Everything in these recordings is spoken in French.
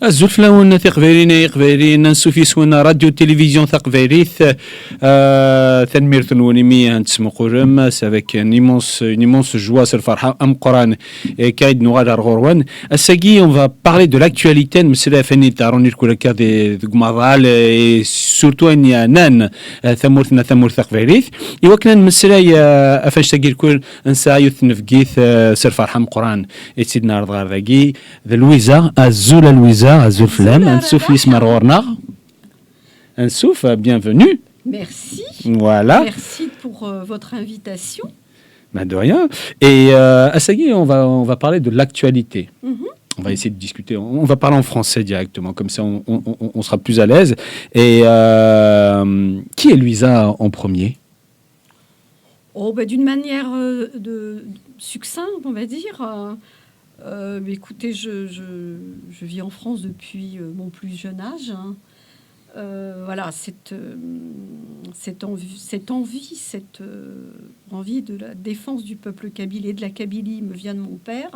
الزلفلاون ثقفيرين قفيرين نسوفي سونا راديو تلفزيون ثقفيريث ثنمير ثنونيمية نتسمو قرم سافيك une immense joie sur الفرحة أم قران كايد نوغال غوروان الساقي on va parler de l'actualité مسلا فني تاروني كل كا دي غمارال et surtout اني نان ثمورتنا ثمور ثقفيريث يوكنا مسلا افاش تاقي الكل انسا يثنفقيث سر فرحة أم قران سيدنا رضغار ذاقي ذا لويزا الزولا لويزا Azul Flem, Ansouf Ismar Warnar. Ansouf, bienvenue. Merci. Voilà. Merci pour votre invitation. De rien. Et Assagui, on va parler de l'actualité. On va essayer de discuter. On va parler en français directement, comme ça on sera plus à l'aise. Et qui est Louisa en premier? D'une manière succincte, on va dire. Écoutez, je vis en France depuis mon plus jeune âge. Voilà, cette envie de la défense du peuple kabyle et de la Kabylie me vient de mon père.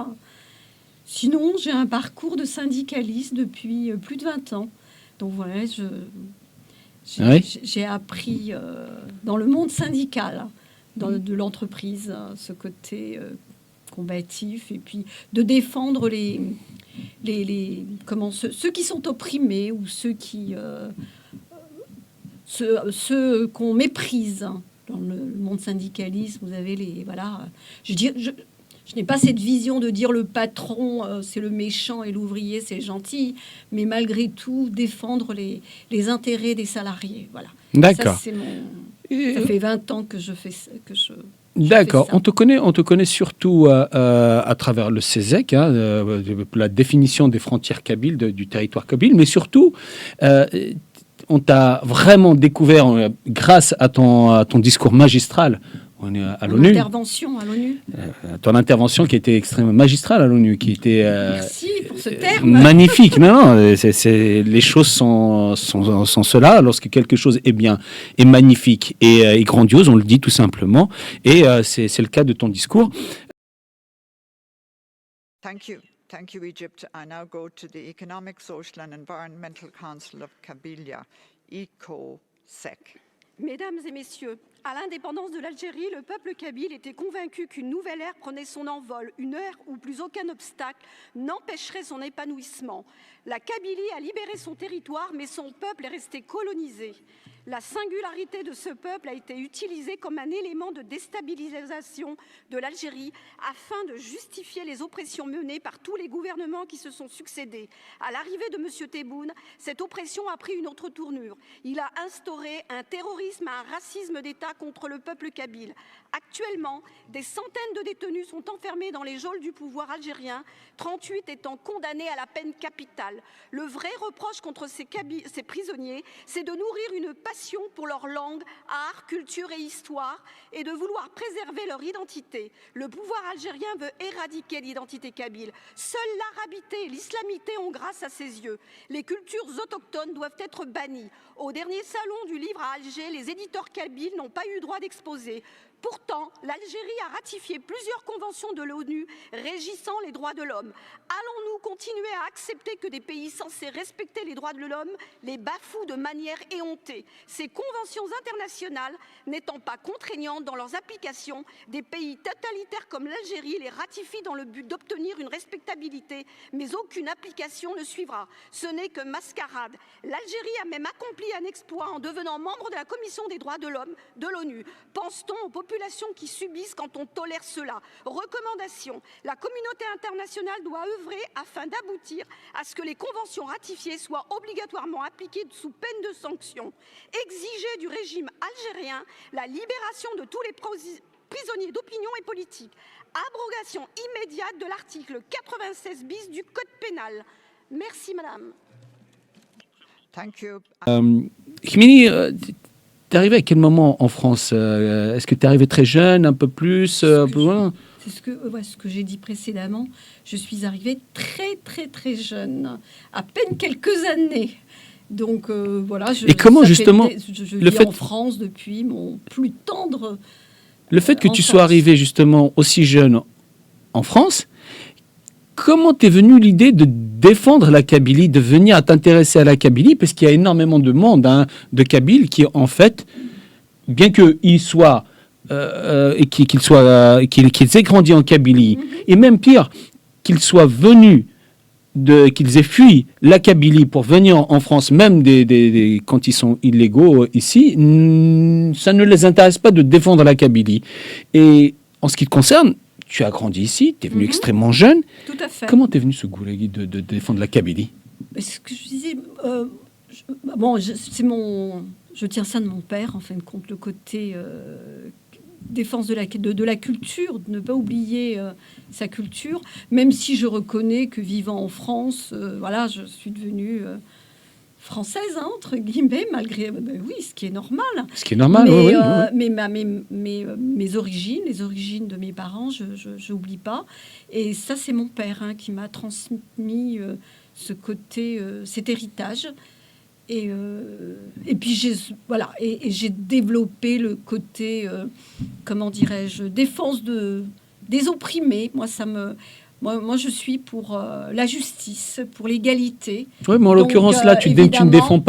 Sinon, j'ai un parcours de syndicaliste depuis plus de 20 ans. Donc voilà, j'ai appris dans le monde syndical, de l'entreprise, ce côté combatif, et puis de défendre ceux qui sont opprimés ou ceux qu'on méprise. Dans le monde syndicaliste, vous avez je n'ai pas cette vision de dire le patron c'est le méchant et l'ouvrier c'est le gentil, mais malgré tout défendre les intérêts des salariés. Voilà. D'accord. Ça fait 20 ans que je fais ça, D'accord. On te connaît surtout à travers le CESEC, la définition des frontières kabyles, du territoire kabyle, mais surtout, on t'a vraiment découvert grâce à ton discours magistral. On est à l'ONU. Intervention à l'ONU. Ton intervention qui était extrêmement magistrale à l'ONU, qui était merci pour ce terme. Magnifique. Non, les choses sont cela. Lorsque quelque chose est bien, est magnifique et grandiose, on le dit tout simplement. Et c'est le cas de ton discours. Thank you, Egypt. I now go to the Economic, Social and Environmental Council of Kabylia, ECOSEC. Mesdames et messieurs, à l'indépendance de l'Algérie, le peuple kabyle était convaincu qu'une nouvelle ère prenait son envol, une ère où plus aucun obstacle n'empêcherait son épanouissement. La Kabylie a libéré son territoire, mais son peuple est resté colonisé. La singularité de ce peuple a été utilisée comme un élément de déstabilisation de l'Algérie afin de justifier les oppressions menées par tous les gouvernements qui se sont succédés. À l'arrivée de M. Tebboune, cette oppression a pris une autre tournure. Il a instauré un terrorisme, un racisme d'État contre le peuple kabyle. Actuellement, des centaines de détenus sont enfermés dans les geôles du pouvoir algérien, 38 étant condamnés à la peine capitale. Le vrai reproche contre ces prisonniers, c'est de nourrir une passion pour leur langue, art, culture et histoire et de vouloir préserver leur identité. Le pouvoir algérien veut éradiquer l'identité kabyle. Seule l'arabité et l'islamité ont grâce à ses yeux. Les cultures autochtones doivent être bannies. Au dernier salon du livre à Alger, les éditeurs kabyles n'ont pas eu droit d'exposer. Pourtant, l'Algérie a ratifié plusieurs conventions de l'ONU régissant les droits de l'homme. Allons-nous continuer à accepter que des pays censés respecter les droits de l'homme les bafouent de manière éhontée? Ces conventions internationales n'étant pas contraignantes dans leurs applications, des pays totalitaires comme l'Algérie les ratifient dans le but d'obtenir une respectabilité, mais aucune application ne suivra. Ce n'est que mascarade. L'Algérie a même accompli un exploit en devenant membre de la Commission des droits de l'homme de l'ONU. Pense-t-on aux populations qui subissent quand on tolère cela? Recommandation: la communauté internationale doit œuvrer afin d'aboutir à ce que les conventions ratifiées soient obligatoirement appliquées sous peine de sanctions. Exiger du régime algérien la libération de tous les prisonniers d'opinion et politique. Abrogation immédiate de l'article 96 bis du Code pénal. Merci, madame. Thank you. Khmini, t'es arrivé à quel moment en France? Est-ce que t'es arrivé très jeune, un peu plus, plus loin? C'est ce que j'ai dit précédemment. Je suis arrivée très, très, très jeune, à peine quelques années. Donc voilà. Et comment justement je vis en France depuis mon plus tendre. Le fait que tu sois arrivé justement aussi jeune en France, comment t'es venue l'idée de défendre la Kabylie, de venir t'intéresser à la Kabylie, parce qu'il y a énormément de monde de Kabyles qui, en fait, bien qu'ils soient, qu'ils aient grandi en Kabylie, et même pire, qu'ils soient venus, qu'ils aient fui la Kabylie pour venir en France, même quand ils sont illégaux ici, ça ne les intéresse pas de défendre la Kabylie. Et en ce qui te concerne, tu as grandi ici, tu es venu extrêmement jeune. Tout à fait. Comment t'es venu ce goût de défendre la Kabylie? Ce que je disais, je tiens ça de mon père, en fin de compte, le côté défense de la culture, de ne pas oublier sa culture, même si je reconnais que vivant en France, voilà, je suis devenue française, hein, entre guillemets, malgré, oui, ce qui est normal. Ce qui est normal, oui. Mais mes origines, les origines de mes parents, je n'oublie pas. Et ça, c'est mon père qui m'a transmis ce côté, cet héritage. Et puis j'ai développé le côté, comment dirais-je, défense des opprimés. Moi, je suis pour la justice, pour l'égalité. Oui, mais en l'occurrence, là, tu ne défends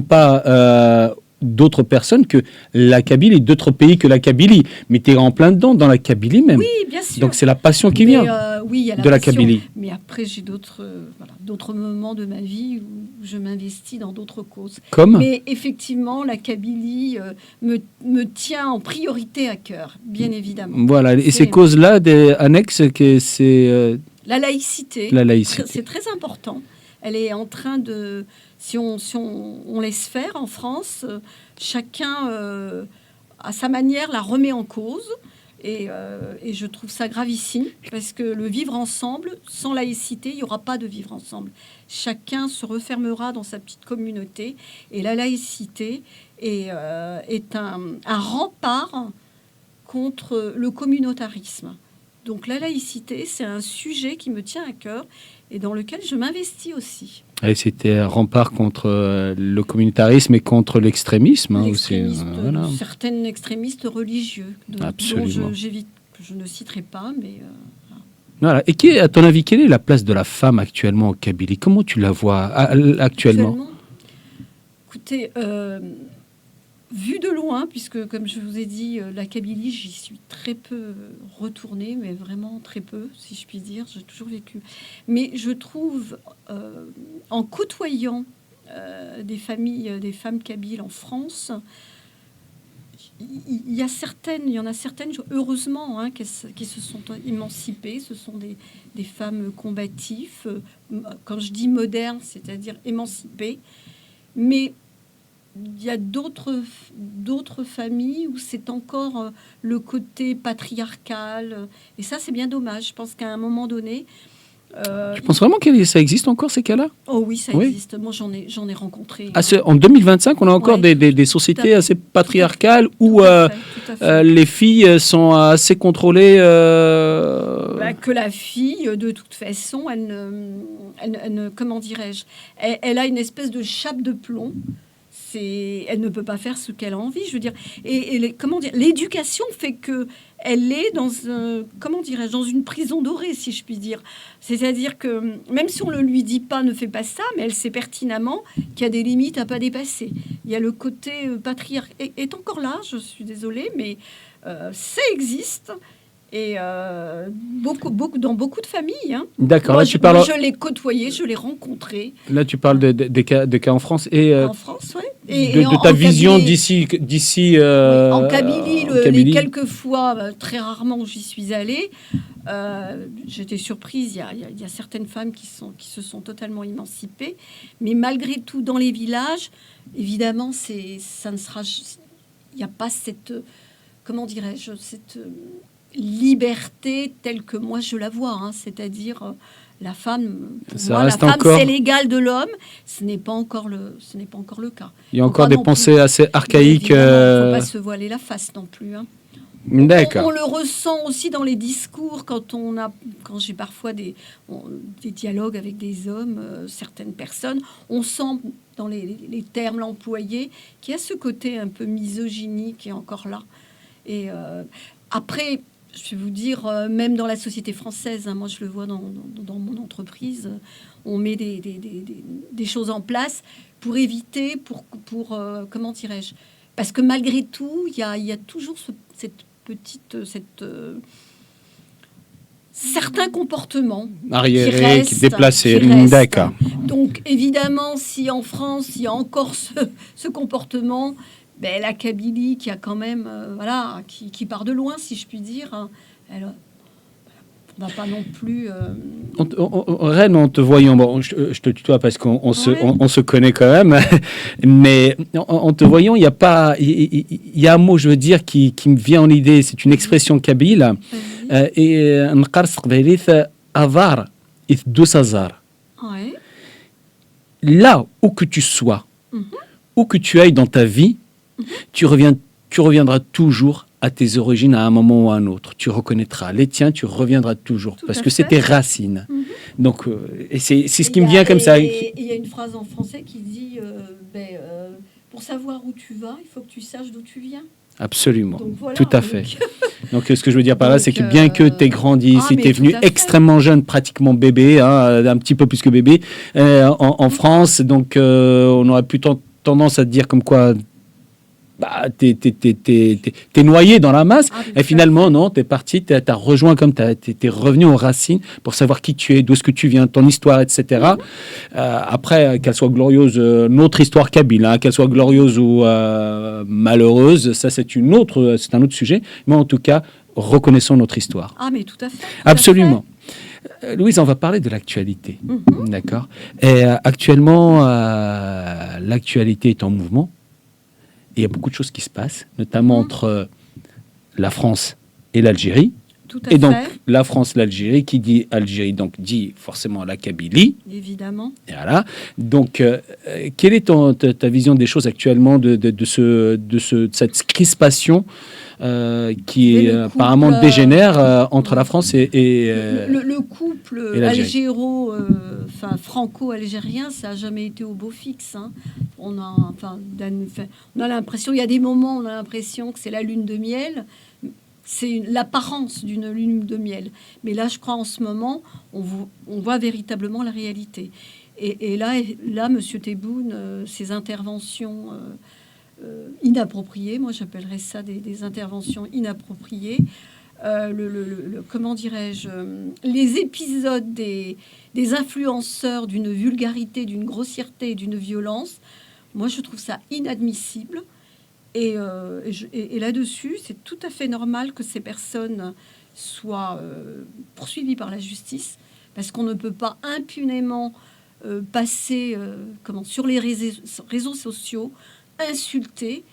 pas d'autres personnes que la Kabylie et d'autres pays que la Kabylie. Mais tu es en plein dedans, dans la Kabylie même. Oui, bien sûr. Donc, c'est la passion qui vient oui, il y a de la Kabylie. Mais après, j'ai d'autres moments de ma vie où je m'investis dans d'autres causes. Comme Mais effectivement, la Kabylie me tient en priorité à cœur, bien évidemment. Voilà, et ces causes-là, des annexes, c'est... La laïcité. La laïcité. C'est très important. Elle est en train de... Si on laisse faire en France, chacun, à sa manière, la remet en cause. Et je trouve ça gravissime, parce que le vivre ensemble, sans laïcité, il n'y aura pas de vivre ensemble. Chacun se refermera dans sa petite communauté. Et la laïcité est un rempart contre le communautarisme. Donc la laïcité, c'est un sujet qui me tient à cœur et dans lequel je m'investis aussi. Et c'était un rempart contre le communautarisme et contre l'extrémisme. Voilà. Certains extrémistes religieux, dont je ne citerai pas, mais... Voilà. Et à ton avis, quelle est la place de la femme actuellement en Kabylie? Comment tu la vois actuellement? Écoutez, vu de loin, puisque comme je vous ai dit, la Kabylie, j'y suis très peu retournée, mais vraiment très peu, si je puis dire. J'ai toujours vécu. Mais je trouve, en côtoyant des femmes kabyles en France, il y en a certaines, heureusement, qui se sont émancipées. Ce sont des femmes combatives, quand je dis modernes, c'est-à-dire émancipées. Mais il y a d'autres familles où c'est encore le côté patriarcal. Et ça, c'est bien dommage. Je pense qu'à un moment donné... tu penses vraiment que ça existe encore, ces cas-là? Oh oui, ça existe. Moi, j'en ai rencontré. En 2025, on a encore des sociétés assez patriarcales où les filles sont assez contrôlées. Que la fille, de toute façon, elle comment dirais-je, elle a une espèce de chape de plomb. Elle ne peut pas faire ce qu'elle a envie, je veux dire. Comment dire, l'éducation fait que elle est dans dans une prison dorée, si je puis dire. C'est-à-dire que même si on ne lui dit pas, ne fais pas ça, mais elle sait pertinemment qu'il y a des limites à pas dépasser. Il y a le côté patriarcal est encore là. Je suis désolée, mais ça existe. Et dans beaucoup de familles. D'accord. Moi, je l'ai côtoyé, je l'ai rencontré. Là, tu parles des cas en France. En France, oui. De ta vision d'ici. En Kabylie, les quelques fois, très rarement, j'y suis allée. J'étais surprise. Il y a certaines femmes qui se sont totalement émancipées. Mais malgré tout, dans les villages, évidemment, ça ne sera... Il n'y a pas cette... Comment dirais-je, cette liberté telle que moi je la vois, c'est-à-dire la femme, c'est l'égal de l'homme. Ce n'est pas encore le cas. Il y a encore des pensées assez archaïques. Il ne faut pas se voiler la face non plus. D'accord. On le ressent aussi dans les discours quand j'ai parfois des dialogues avec des hommes, certaines personnes, on sent dans les termes employés qu'il y a ce côté un peu misogynie qui est encore là. Et après, je vais vous dire, même dans la société française, hein, moi je le vois dans mon entreprise, on met des choses en place pour éviter, pour comment dirais-je, parce que malgré tout, il y a toujours certains comportements arriérés, qui déplacés. qui restent. D'accord. Donc évidemment, si en France, il y a encore ce comportement, ben, la Kabylie qui a quand même, qui part de loin, si je puis dire, hein, on va pas non plus... Reine, en te voyant, bon, je te tutoie parce qu'on se connaît quand même, mais en te voyant, il y a un mot, je veux dire, qui me vient en idée, c'est une expression kabyle, et avar doussazar. Ouais. Là où que tu sois, où que tu ailles dans ta vie, tu reviendras toujours à tes origines à un moment ou à un autre. Tu reconnaîtras les tiens, tu reviendras toujours, parce que c'est tes racines. Donc, et c'est ce qui me vient comme ça. Et il y a une phrase en français qui dit pour savoir où tu vas, il faut que tu saches d'où tu viens. Absolument, donc, voilà, tout à fait. Donc, ce que je veux dire par là, c'est que bien que tu aies grandi ici, tu es venu extrêmement jeune, pratiquement bébé, hein, un petit peu plus que bébé, en France. Donc, on aurait plutôt tendance à te dire comme quoi... t'es noyé dans la masse, et finalement, non, t'es parti, t'as rejoint comme t'es revenu aux racines pour savoir qui tu es, d'où est-ce que tu viens, ton histoire, etc. Après, qu'elle soit glorieuse, notre histoire kabyle, hein, qu'elle soit glorieuse ou malheureuse, ça c'est un autre sujet, mais en tout cas, reconnaissons notre histoire. Ah, mais tout à fait. Absolument. Louise, on va parler de l'actualité, d'accord. Et actuellement, l'actualité est en mouvement. Il y a beaucoup de choses qui se passent, notamment entre la France et l'Algérie. Et donc, la France, l'Algérie, qui dit Algérie, donc dit forcément la Kabylie. Évidemment. Et voilà. Donc, quelle est ta vision des choses actuellement de cette crispation qui est apparemment dégénère entre la France et le couple franco-algérien, ça n'a jamais été au beau fixe. Hein. On a l'impression, il y a des moments, on a l'impression que c'est la lune de miel. C'est l'apparence d'une lune de miel. Mais là, je crois, en ce moment, on voit véritablement la réalité. Et là, M. Tebboune, ses interventions inappropriées, moi j'appellerais ça des interventions inappropriées, comment dirais-je, les épisodes des influenceurs d'une vulgarité, d'une grossièreté, d'une violence, moi je trouve ça inadmissible. Et là-dessus, c'est tout à fait normal que ces personnes soient poursuivies par la justice, parce qu'on ne peut pas impunément passer sur les réseaux sociaux, insulter,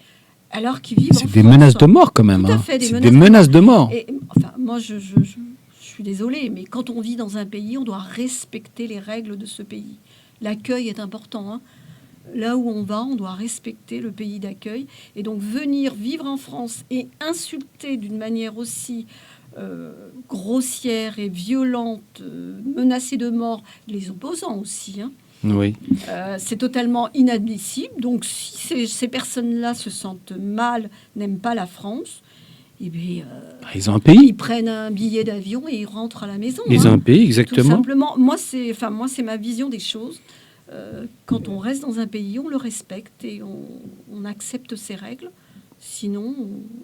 alors qu'ils vivent en France. C'est des menaces de mort quand même. Tout à fait, c'est des menaces de mort. Et, moi, je suis désolée, mais quand on vit dans un pays, on doit respecter les règles de ce pays. L'accueil est important, hein. Là où on va, on doit respecter le pays d'accueil. Et donc, venir vivre en France et insulter d'une manière aussi grossière et violente, menacer de mort les opposants aussi, hein, oui. C'est totalement inadmissible. Donc, si ces personnes-là se sentent mal, n'aiment pas la France, eh bien, ils ont un pays. Ils prennent un billet d'avion et ils rentrent à la maison. Ils ont un pays, exactement. Tout simplement. Moi, c'est ma vision des choses. Quand on reste dans un pays, on le respecte et on accepte ses règles. Sinon,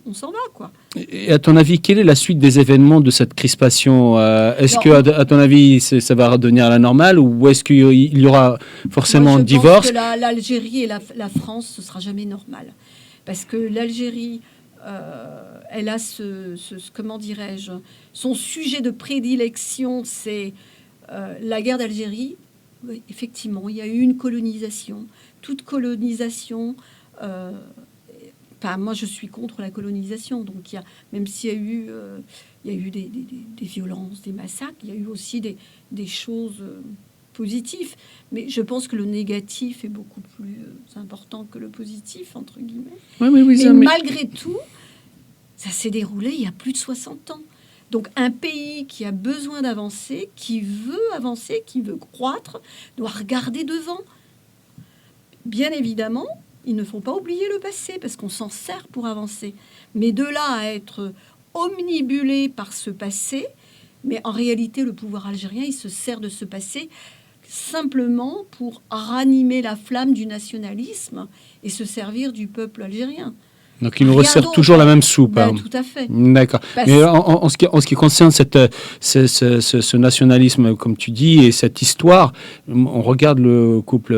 on s'en va, quoi. Et à ton avis, quelle est la suite des événements de cette crispation ? Est-ce que, à ton avis, ça va redevenir à la normale, ou est-ce qu'il y aura forcément un divorce ? Je pense que l'Algérie et la France, ce sera jamais normal, parce que l'Algérie, elle a comment dirais-je, son sujet de prédilection, c'est la guerre d'Algérie. Oui, effectivement, il y a eu une colonisation. Toute colonisation. Moi, je suis contre la colonisation. Donc, même s'il y a eu des violences, des massacres, il y a eu aussi des choses positives. Mais je pense que le négatif est beaucoup plus important que le positif, entre guillemets. Oui, mais malgré tout, ça s'est déroulé il y a plus de 60 ans. Donc, un pays qui a besoin d'avancer, qui veut croître, doit regarder devant. Bien évidemment, il ne faut pas oublier le passé, parce qu'on s'en sert pour avancer. Mais de là à être omnibulé par ce passé, mais en réalité, le pouvoir algérien, il se sert de ce passé simplement pour ranimer la flamme du nationalisme et se servir du peuple algérien. Donc il nous Rien resserre d'autre. toujours la même soupe. Ben, hein. tout à fait. D'accord. Parce- Mais en ce qui concerne ce nationalisme, comme tu dis, et cette histoire, on regarde le couple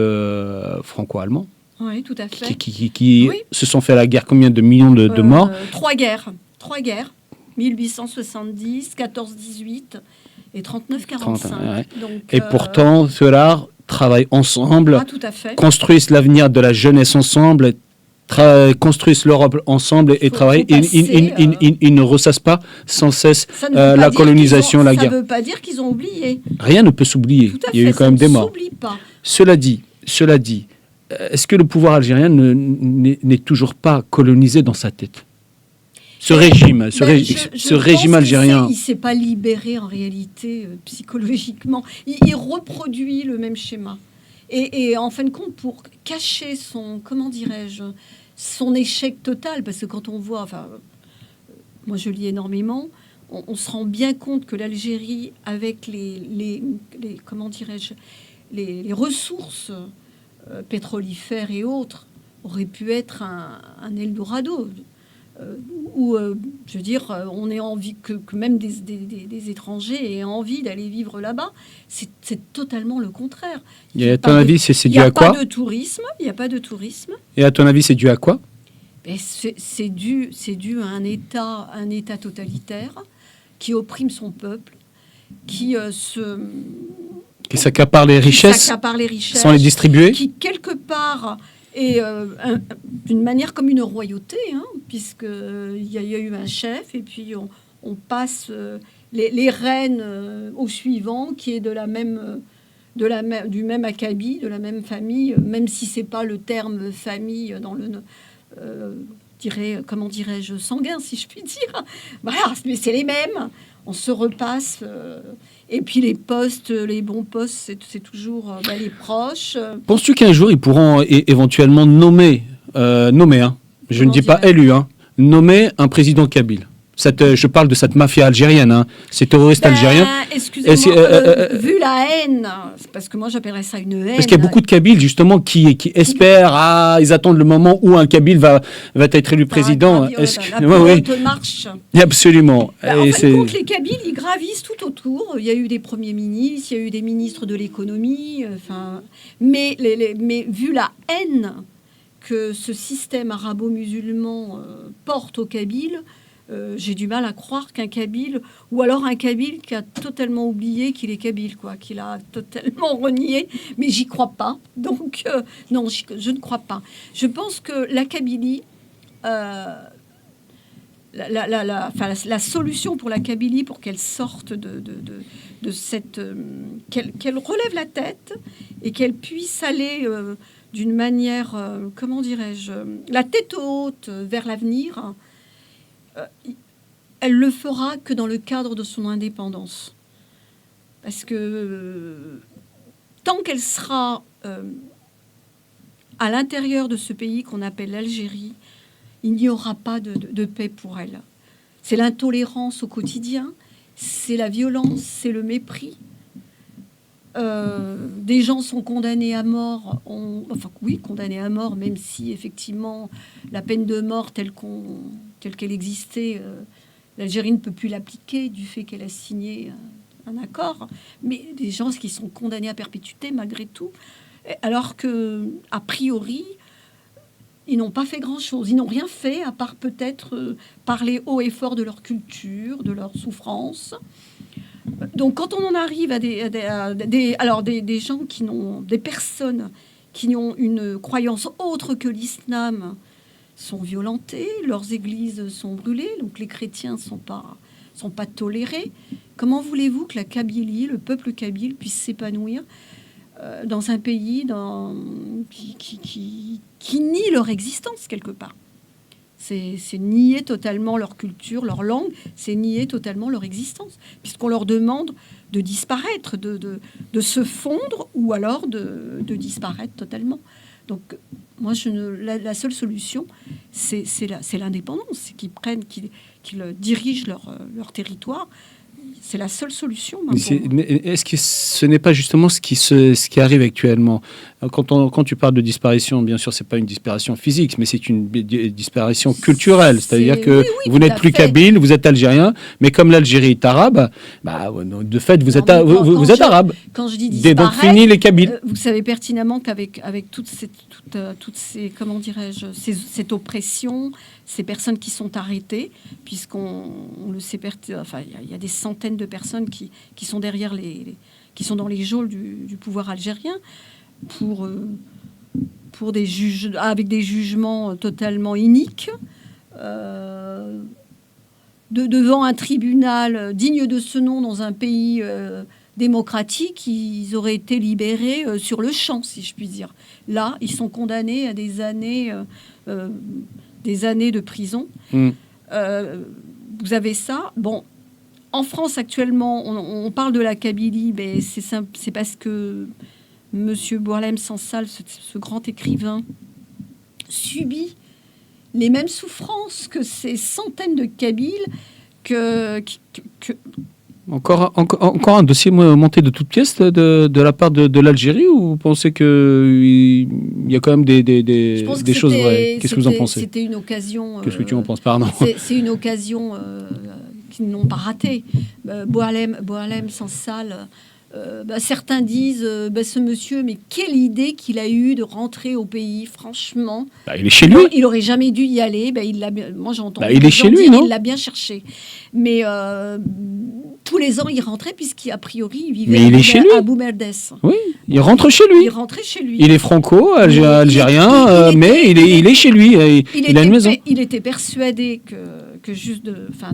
franco-allemand Oui, tout à fait. qui Oui. se sont fait la guerre, combien de millions de morts. 3 guerres. 1870, 14-18 et 39-45. 30, ouais. Donc, Et pourtant, ceux-là travaillent ensemble, tout à fait. construisent l'avenir de la jeunesse ensemble, construisent l'Europe ensemble et Faut travaillent. passer, Ils ne ressassent pas sans cesse Ça ne veut pas la dire colonisation, qu'ils ont- la guerre. Ça ne veut pas dire qu'ils ont oublié. Rien ne peut s'oublier. Tout à Il y a fait, eu quand ça même ne des morts. s'oublie pas. Cela dit, est-ce que le pouvoir algérien n'est toujours pas colonisé dans sa tête? Ce régime, ce Je régime pense algérien. il ne s'est pas libéré en réalité psychologiquement. Il reproduit le même schéma. Et en fin de compte, pour cacher son, comment dirais-je, son échec total, parce que quand on voit, enfin, moi je lis énormément, on se rend bien compte que l'Algérie, avec les comment dirais-je, les ressources pétrolifères et autres, aurait pu être un Eldorado. Où, je veux dire, on ait envie que même des étrangers aient envie d'aller vivre là-bas. C'est totalement le contraire. Et à ton avis, c'est dû à quoi? Il n'y a pas de tourisme. Et à ton avis, c'est dû à quoi? C'est dû à un État totalitaire qui opprime son peuple, qui s'accapare les richesses sans les distribuer. qui quelque part est d'une manière comme une royauté, hein, puisqu'il y a eu un chef et puis on passe les rênes au suivant qui est du même acabit, de la même famille, même si c'est pas le terme famille dans le comment dirais-je, sanguin, si je puis dire. Voilà, mais c'est les mêmes. On se repasse. Et puis les postes, les bons postes, c'est toujours les proches. Penses-tu qu'un jour, ils pourront éventuellement nommer, je ne dis pas élu, nommer un président kabyle? Je parle de cette mafia algérienne, ces terroristes algériens. Excusez-moi, vu la haine, c'est parce que moi j'appellerais ça une haine. Parce qu'il y a beaucoup de Kabyles justement qui espèrent, ils attendent le moment où un Kabyle va être élu président. La marche. Absolument. En fin de compte, les Kabyles, ils gravissent tout autour. Il y a eu des premiers ministres, il y a eu des ministres de l'économie. Mais vu la haine que ce système arabo-musulman porte aux Kabyles, j'ai du mal à croire qu'un Kabyle, ou alors un Kabyle qui a totalement oublié qu'il est Kabyle, qu'il a totalement renié, mais j'y crois pas. Donc, non, je ne crois pas. Je pense que la Kabylie, la solution pour la Kabylie, pour qu'elle sorte de cette... qu'elle relève la tête et qu'elle puisse aller d'une manière, comment dirais-je, la tête haute vers l'avenir, elle le fera que dans le cadre de son indépendance. Parce que tant qu'elle sera à l'intérieur de ce pays qu'on appelle l'Algérie, il n'y aura pas de paix pour elle. C'est l'intolérance au quotidien, c'est la violence, c'est le mépris. Des gens sont condamnés à mort, condamnés à mort, même si effectivement la peine de mort telle qu'elle existait, l'Algérie ne peut plus l'appliquer du fait qu'elle a signé un accord, mais des gens qui sont condamnés à perpétuité malgré tout, alors que a priori ils n'ont pas fait grand-chose, ils n'ont rien fait à part peut-être parler haut et fort de leur culture, de leur souffrance. Donc, quand on en arrive à des gens des personnes qui n'ont une croyance autre que l'islam sont violentées, leurs églises sont brûlées, donc les chrétiens sont pas tolérés. Comment voulez-vous que la Kabylie, le peuple kabyle, puisse s'épanouir dans un pays qui nie leur existence quelque part? C'est nier totalement leur culture, leur langue, c'est nier totalement leur existence, puisqu'on leur demande de disparaître, de se fondre, ou alors de disparaître totalement. Donc, Moi, la seule solution, c'est l'indépendance, c'est qu'ils dirigent leur territoire. C'est la seule solution. Mais est-ce que ce n'est pas justement ce qui arrive actuellement? Quand tu parles de disparition, bien sûr, c'est pas une disparition physique, mais c'est une disparition culturelle. C'est-à-dire que vous n'êtes plus kabyle, vous êtes algérien, mais comme l'Algérie est arabe, de fait, vous êtes arabe. Quand je dis disparaître, donc fini les kabyles. Vous savez pertinemment qu'avec toutes ces comment dirais-je, cette oppression, ces personnes qui sont arrêtées, puisqu'on le sait, enfin, il y a des centaines de personnes qui sont derrière qui sont dans les geôles du pouvoir algérien pour avec des jugements totalement iniques, devant un tribunal digne de ce nom dans un pays démocratique, ils auraient été libérés sur le champ, si je puis dire. Là, ils sont condamnés à des années de prison. Vous avez ça. Bon, en France, actuellement, on parle de la Kabylie, mais c'est parce que Monsieur Boualem Sansal, ce grand écrivain, subit les mêmes souffrances que ces centaines de Kabyles Encore un dossier monté de toutes pièces de la part de l'Algérie, ou vous pensez qu'il y a quand même des choses vraies? Qu'est-ce que vous en pensez? C'était une occasion. Qu'est-ce que tu en penses, pardon? C'est une occasion qu'ils n'ont pas ratée. Boualem Sansal, certains disent ce monsieur, mais quelle idée qu'il a eue de rentrer au pays, franchement. Il est chez lui. Il aurait jamais dû y aller. Moi, j'ai entendu. Il est chez lui, non? Il l'a bien cherché. Mais tous les ans, il rentrait, puisqu'a priori, il vivait à Boumerdès. Oui, il rentre chez lui. Il rentrait chez lui. Il est franco-algérien, mais il est chez lui. Il a une maison. Il était persuadé que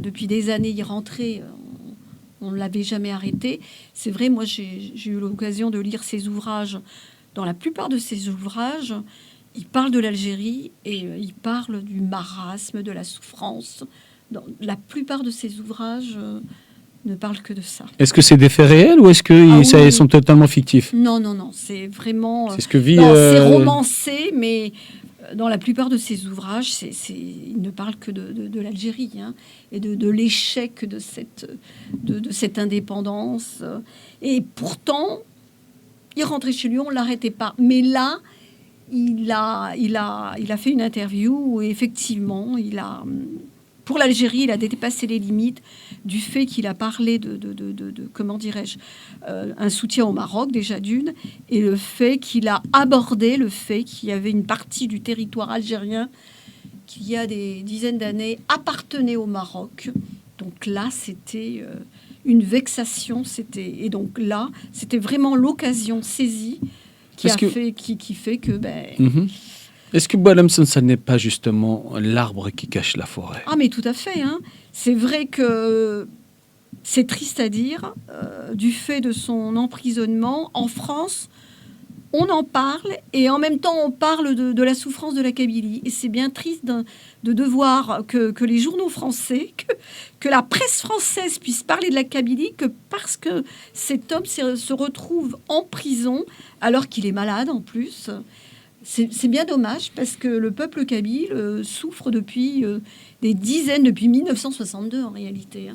depuis des années, il rentrait. On ne l'avait jamais arrêté. C'est vrai, moi, j'ai eu l'occasion de lire ses ouvrages. Dans la plupart de ses ouvrages, il parle de l'Algérie et il parle du marasme, de la souffrance. Dans la plupart de ses ouvrages ne parlent que de ça. Est-ce que c'est des faits réels ou est-ce qu'ils sont totalement fictifs? Non. C'est vraiment... C'est ce que vit... c'est romancé, mais... Dans la plupart de ses ouvrages, il ne parle que de l'Algérie, et de l'échec de cette indépendance. Et pourtant, il rentrait chez lui, on ne l'arrêtait pas. Mais là, il a fait une interview où effectivement, pour l'Algérie, il a dépassé les limites du fait qu'il a parlé de comment dirais-je, un soutien au Maroc déjà d'une, et le fait qu'il a abordé le fait qu'il y avait une partie du territoire algérien qui, il y a des dizaines d'années, appartenait au Maroc. Donc là, c'était une vexation. Et donc là, c'était vraiment l'occasion saisie qui fait que... Est-ce que Boualem Sansal n'est pas justement l'arbre qui cache la forêt? Ah, mais tout à fait. C'est vrai que c'est triste à dire, du fait de son emprisonnement, en France, on en parle et en même temps on parle de la souffrance de la Kabylie. Et c'est bien triste de voir que les journaux français, que la presse française puisse parler de la Kabylie que parce que cet homme se retrouve en prison alors qu'il est malade en plus. C'est bien dommage parce que le peuple kabyle souffre depuis des dizaines, depuis 1962 en réalité.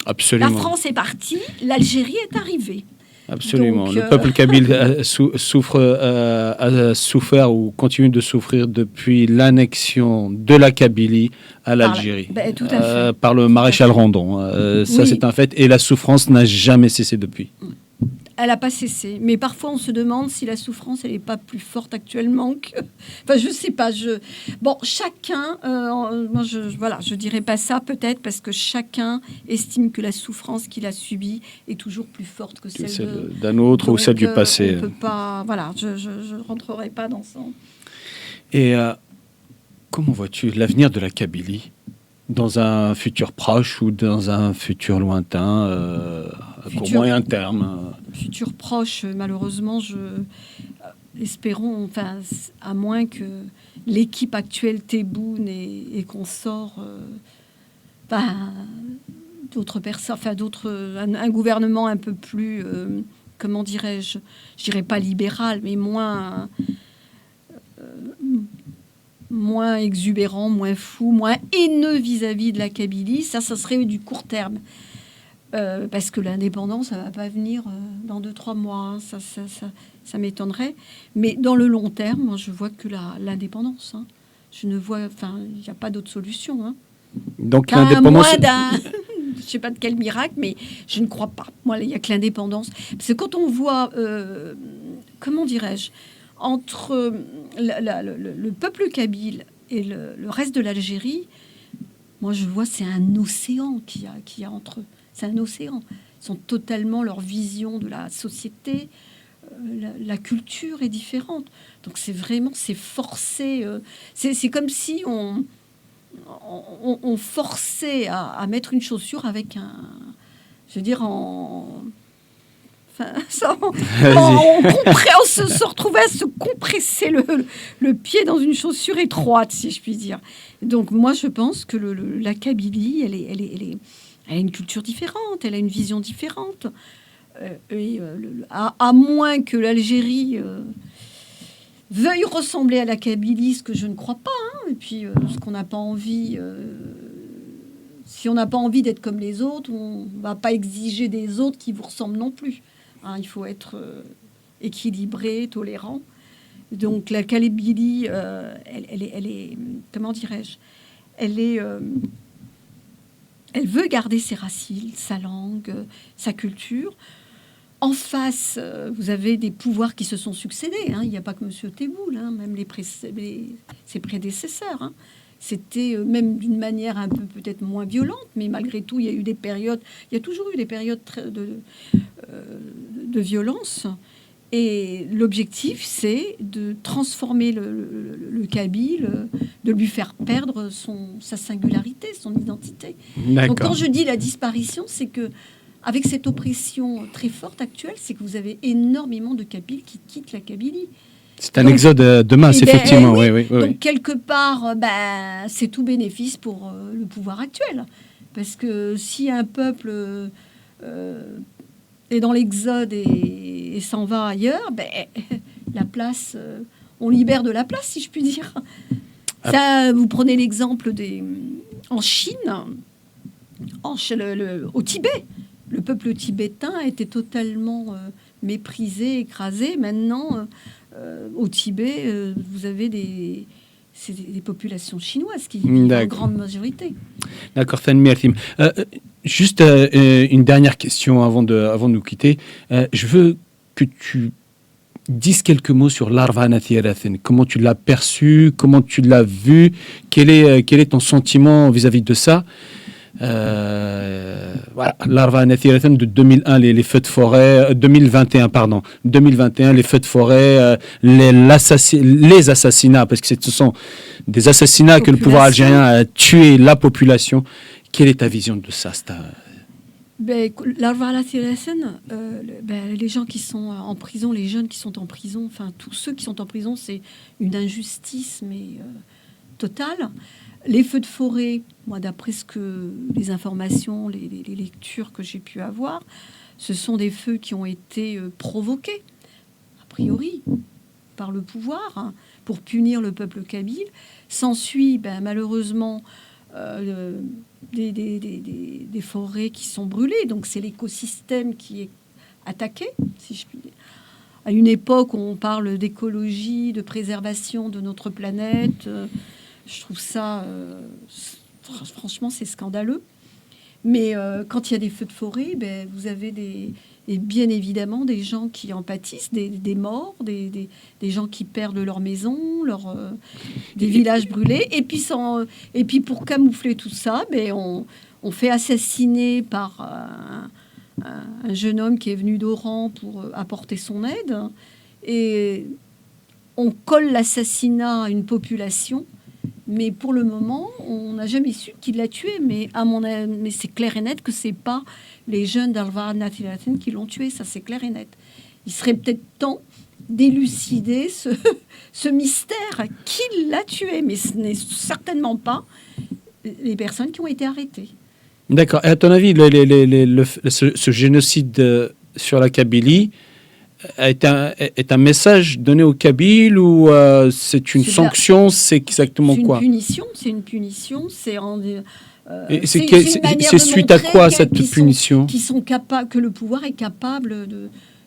Absolument. La France est partie, l'Algérie est arrivée. Absolument. Donc, le peuple kabyle a souffert ou continue de souffrir depuis l'annexion de la Kabylie à l'Algérie. Tout à fait. Par le maréchal Randon. Ça, c'est un fait. Et la souffrance n'a jamais cessé depuis. Elle n'a pas cessé. Mais parfois, on se demande si la souffrance, elle n'est pas plus forte actuellement que... Enfin, je ne sais pas. Bon, chacun... moi, je dirais pas ça, peut-être, parce que chacun estime que la souffrance qu'il a subie est toujours plus forte que celle d'un autre. Donc, ou celle du passé. On peut pas... Voilà, je ne rentrerai pas dans ça. Et comment vois-tu l'avenir de la Kabylie dans un futur proche ou dans un futur lointain, à court moyen terme? Futur proche, malheureusement, espérons, enfin, à moins que l'équipe actuelle Tebboune et consorts, d'autres personnes, enfin un gouvernement un peu plus, comment dirais-je dirais pas libéral, mais moins moins exubérant, moins fou, moins haineux vis-à-vis de la Kabylie. Ça serait du court terme. Parce que l'indépendance, ça ne va pas venir dans 2-3 mois. Hein. Ça m'étonnerait. Mais dans le long terme, moi, je vois que l'indépendance. Hein. Je ne vois... Enfin, il n'y a pas d'autre solution. Hein. Donc l'indépendance... Je ne sais pas de quel miracle, mais je ne crois pas. Moi, il n'y a que l'indépendance. Parce que quand on voit... comment dirais-je, entre le peuple kabyle et le reste de l'Algérie, moi je vois c'est un océan qu'il y a entre eux. C'est un océan. Ils sont totalement, leur vision de la société, la culture est différente. Donc c'est forcé. C'est comme si on forçait à mettre une chaussure avec je veux dire on se retrouvait à se compresser le pied dans une chaussure étroite, si je puis dire. Donc moi, je pense que la Kabylie, elle a une culture différente, elle a une vision différente. À moins que l'Algérie veuille ressembler à la Kabylie, ce que je ne crois pas. Hein, et puis, ce qu'on n'a pas envie... si on n'a pas envie d'être comme les autres, on ne va pas exiger des autres qui vous ressemblent non plus. Hein, il faut être équilibré, tolérant. Donc la Kabylie, elle est, comment dirais-je, elle veut garder ses racines, sa langue, sa culture. En face, vous avez des pouvoirs qui se sont succédés. Hein. Il n'y a pas que M. Tebboune, hein, même ses prédécesseurs. Hein. C'était même d'une manière un peu peut-être moins violente, mais malgré tout, il y a eu des périodes, il y a toujours eu des périodes de violence. Et l'objectif, c'est de transformer le Kabyle, de lui faire perdre sa singularité, son identité. D'accord. Donc quand je dis la disparition, c'est que avec cette oppression très forte actuelle, c'est que vous avez énormément de Kabyles qui quittent la Kabylie. C'est un exode de masse, effectivement. Oui. Donc, quelque part, c'est tout bénéfice pour le pouvoir actuel. Parce que si un peuple est dans l'exode et s'en va ailleurs, la place, on libère de la place, si je puis dire. Ça, vous prenez l'exemple en Chine, au Tibet. Le peuple tibétain a été totalement méprisé, écrasé. Maintenant... au Tibet, vous avez des populations chinoises qui vivent en grande majorité. D'accord, Tanmir Thim. Juste une dernière question avant de nous quitter. Je veux que tu dises quelques mots sur l'Arvana Thirathin. Comment tu l'as perçu? Comment tu l'as vu? Quel est ton sentiment vis-à-vis de ça? Voilà, l'Arvana Thirathin de 2001, les feux de forêt, 2021, les feux de forêt, les assassinats, parce que ce sont des assassinats que le pouvoir algérien a tué la population. Quelle est ta vision de ça, L'Arvana Thirathin, les gens qui sont en prison, les jeunes qui sont en prison, enfin tous ceux qui sont en prison, c'est une injustice mais totale. Les feux de forêt, moi, d'après les informations, les lectures que j'ai pu avoir, ce sont des feux qui ont été provoqués, a priori, par le pouvoir, hein, pour punir le peuple kabyle. S'ensuit, malheureusement, des forêts qui sont brûlées. Donc, c'est l'écosystème qui est attaqué, si je puis dire. À une époque où on parle d'écologie, de préservation de notre planète... je trouve ça, franchement, c'est scandaleux. Mais quand il y a des feux de forêt, vous avez bien évidemment des gens qui en pâtissent, des morts, des gens qui perdent leur maison, des villages brûlés. Et puis pour camoufler tout ça, on fait assassiner par un jeune homme qui est venu d'Oran pour apporter son aide. Et on colle l'assassinat à une population. Mais pour le moment, on n'a jamais su qui l'a tué. Mais c'est clair et net que c'est pas les jeunes d'Arvana Thirathin qui l'ont tué. Ça, c'est clair et net. Il serait peut-être temps d'élucider ce mystère. Qui l'a tué? Mais ce n'est certainement pas les personnes qui ont été arrêtées. D'accord. Et à ton avis, ce génocide sur la Kabylie, est un message donné aux Kabyles ou c'est une sanction, c'est exactement quoi? C'est une punition, c'est c'est suite à quoi cette punition? Que le pouvoir est capable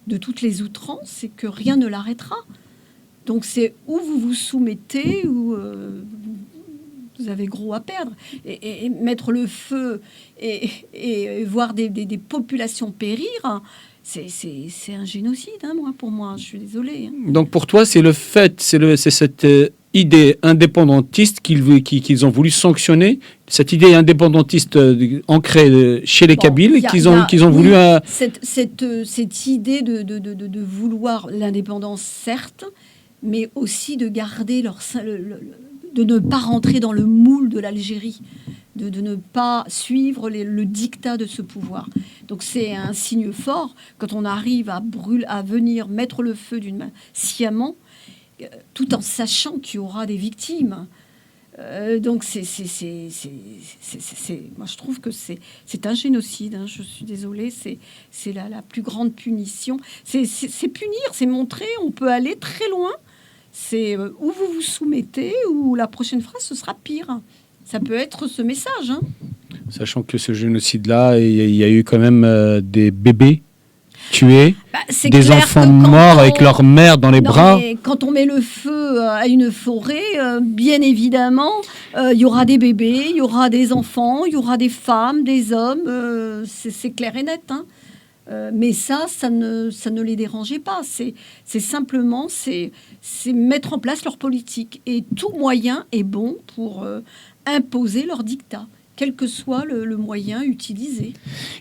de toutes les outrances et que rien ne l'arrêtera. Donc c'est où vous vous soumettez ou vous avez gros à perdre. Et mettre le feu et voir des populations périr, c'est un génocide, hein, pour moi, je suis désolée. Hein. Donc pour toi, c'est cette idée indépendantiste qu'ils ont voulu sanctionner, cette idée indépendantiste ancrée chez les Kabyles, qu'ils ont voulu... Cette idée de vouloir l'indépendance, certes, mais aussi de garder de ne pas rentrer dans le moule de l'Algérie, de ne pas suivre le diktat de ce pouvoir. Donc c'est un signe fort quand on arrive à venir mettre le feu d'une main sciemment, tout en sachant qu'il y aura des victimes. Donc moi je trouve que c'est un génocide, hein, je suis désolée, c'est la plus grande punition. C'est punir, c'est montrer, on peut aller très loin. C'est où vous vous soumettez, ou la prochaine phrase, ce sera pire. Ça peut être ce message. Hein. Sachant que ce génocide-là, il y a eu quand même des bébés tués, des enfants morts avec leur mère dans les bras. Quand on met le feu à une forêt, bien évidemment, il y aura des bébés, il y aura des enfants, il y aura des femmes, des hommes. C'est clair et net. Hein. Mais ça ne les dérangeait pas. C'est simplement mettre en place leur politique. Et tout moyen est bon pour imposer leur dictat, quel que soit le moyen utilisé.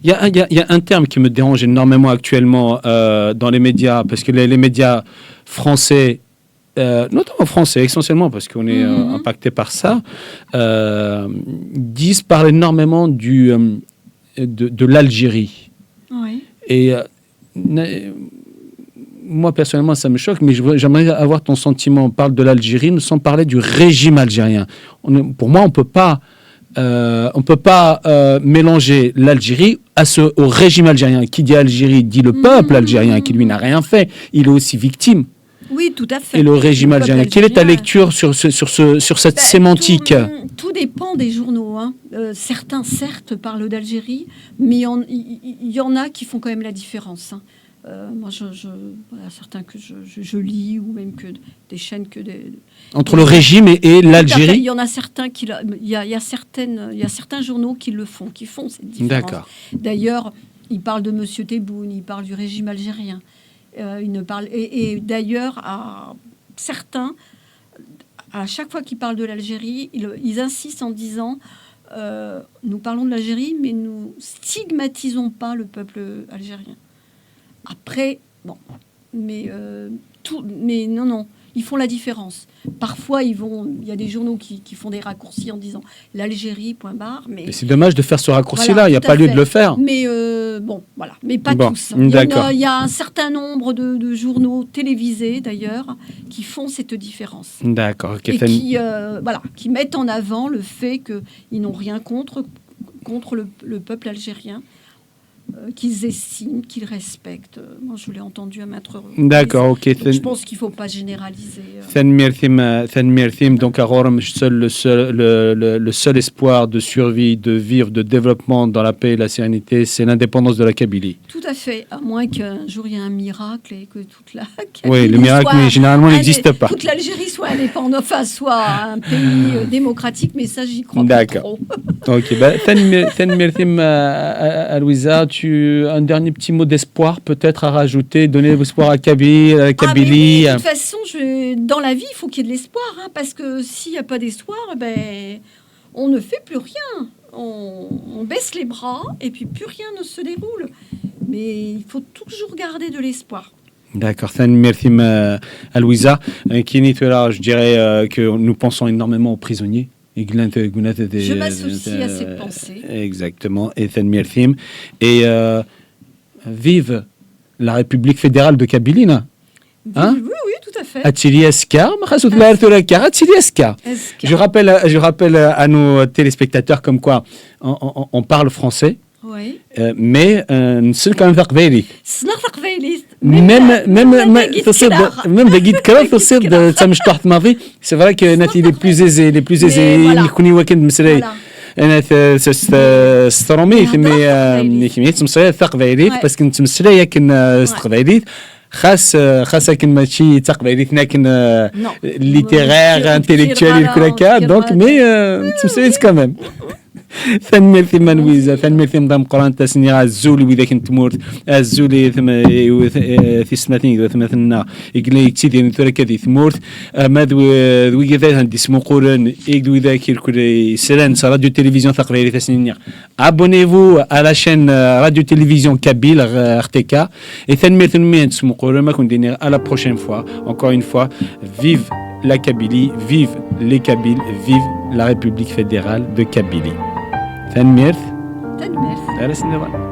Il y a un terme qui me dérange énormément actuellement dans les médias, parce que les médias français, notamment français essentiellement, parce qu'on est impacté par ça, parlent énormément de l'Algérie. Oui. Et moi, personnellement, ça me choque, mais j'aimerais avoir ton sentiment. On parle de l'Algérie sans parler du régime algérien. Pour moi, on ne peut pas mélanger l'Algérie au régime algérien. Qui dit Algérie dit le peuple algérien, qui lui n'a rien fait. Il est aussi victime. Oui, tout à fait. Et le régime algérien. Quelle est ta lecture sur cette sémantique? Tout dépend des journaux. Hein. Certains, certes, parlent d'Algérie, mais il y en a qui font quand même la différence. Hein. Moi, certains que je lis, ou même que des chaînes entre le régime et l'Algérie. Il y en a certains il y a certains journaux qui font cette différence. D'accord. D'ailleurs, ils parlent de Monsieur Tebboune, ils parlent du régime algérien. Et d'ailleurs, à certains, à chaque fois qu'ils parlent de l'Algérie, ils insistent en disant nous parlons de l'Algérie, mais nous stigmatisons pas le peuple algérien. Après, bon, mais non, ils font la différence. Parfois, il y a des journaux qui font des raccourcis en disant l'Algérie, point barre. Mais c'est dommage de faire ce raccourci-là, voilà, il n'y a pas lieu de le faire. Mais voilà, mais pas tous. Il y a un certain nombre de journaux télévisés, d'ailleurs, qui font cette différence. D'accord. Et qui mettent en avant le fait qu'ils n'ont rien contre le peuple algérien. Qu'ils estiment, qu'ils respectent. Moi, je l'ai entendu à maintes reprises. D'accord, ok. Je pense qu'il ne faut pas généraliser. Donc, à Rome, le seul espoir de survie, de vivre, de développement dans la paix et la sérénité, c'est l'indépendance de la Kabylie. Tout à fait. À moins qu'un jour, il y ait un miracle et que toute la Kabylie oui, le miracle, mais généralement, n'existe pas. Toute l'Algérie soit indépendante, enfin, soit un pays démocratique, mais ça, j'y crois pas trop. Ok. Louisa, un dernier petit mot d'espoir peut-être à rajouter, donner l'espoir à Kabylie. Oui, de toute façon, dans la vie, il faut qu'il y ait de l'espoir, hein, parce que s'il n'y a pas d'espoir, on ne fait plus rien. On baisse les bras et puis plus rien ne se déroule. Mais il faut toujours garder de l'espoir. D'accord, merci à Louisa. Je dirais que nous pensons énormément aux prisonniers. Je m'associe à cette pensée. Exactement. Et vive la République fédérale de Kabylie. Hein? Oui, tout à fait. Je rappelle à nos téléspectateurs comme quoi on parle français, Oui. مي نسل كان تقبيلي سنغ تقبيلي même دقيت كرا تصير تمش تحت ماضي سي فري كو ناتي لي بلوز ايزي يكوني وكن مسري انا سترومي مي تمسري تقبيلي باسكو نتمسري ياكن تقبيلي خاصة كن ماشي تقبيليت لكن ليتيرير انتيليكتوال كراكا دونك مي تمسريت كمان ثنمرثي منويزة ثنمرثي مدام قران تسنيا الزول وإذا كنت مورت الزول في سماتين ثمثنا يقلي تسيدي نثورة كذي ثمورت ما ذوي كذا هندي سمو قرن يقدو إذا كيركل سلان راديو تلفزيون ثقريري تسنيا abonnez-vous à la chaîne radio télévision Kabyle RTK et ثنمرثي مين سمو قرن ما كنت دينير à la prochaine fois encore une fois vive la Kabylie, vive les Kabyles, vive la République fédérale de Kabylie. Tanmirth. تنميرث Allez, c'est